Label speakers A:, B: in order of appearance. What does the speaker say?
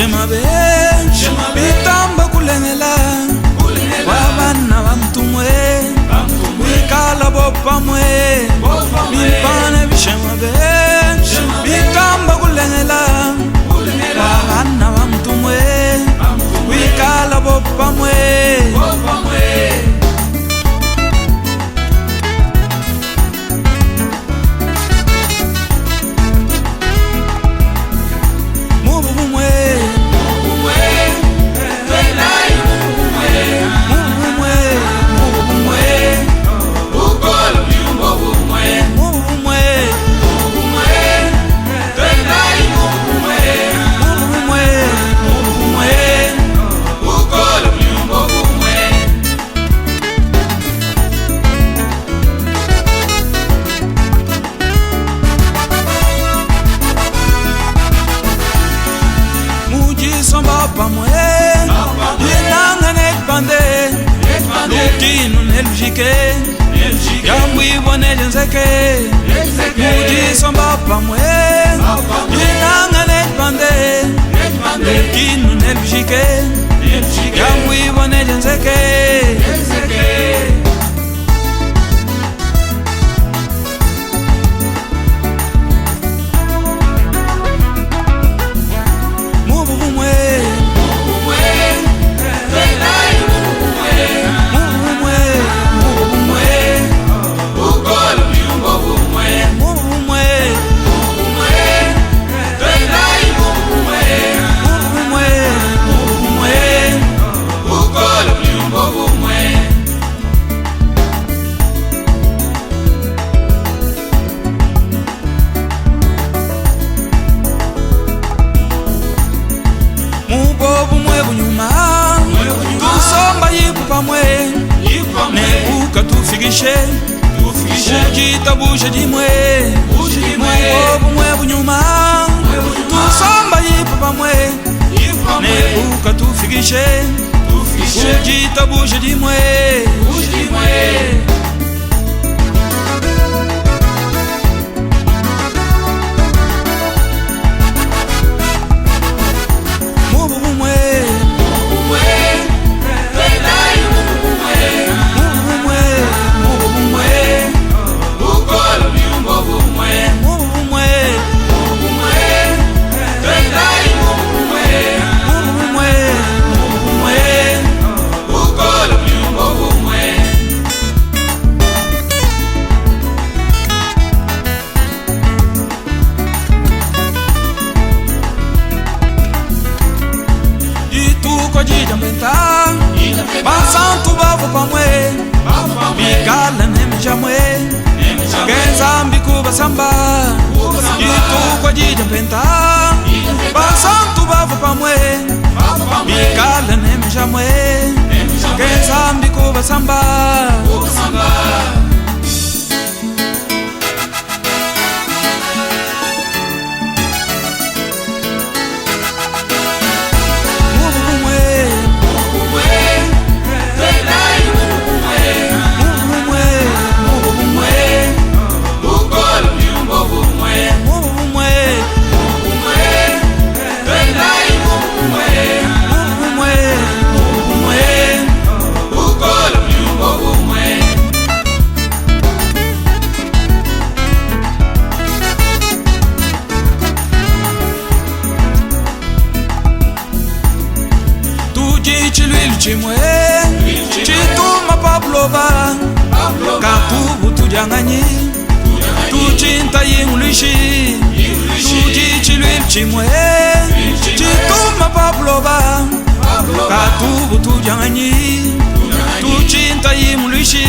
A: Shemabe bitamba kulengela wabana bamtumwe wikala bopamwe bipane bishemabe bitamba kulengela wabana bamtumwe wikala bopamwe Samba pamwe Yenanga nekpande Lukinu neljike Yambwi bone jenzeke Muji samba pamwe Yenanga nekpande Lukinu neljike Yambwi bone jenzeke Nebuka tufikishe Ujita bushe jimwe Mwobu mwe bunyuma Tusomba yipa pamwe Nebuka tufikishe Ujita bushe jimwe Basantu bavu pamwe Bigala nemjamwe Genzambi kuba samba Yitu kwa jija penta Basantu bavu pamwe Bigala nemjamwe Genzambi kuba samba Chimwe Chituma Pabloba Katubu tujanganyi Tuchinta yinglishi Tuji chilwil chimwe Chituma Pabloba Katubu tujanganyi Tuchinta yinglishi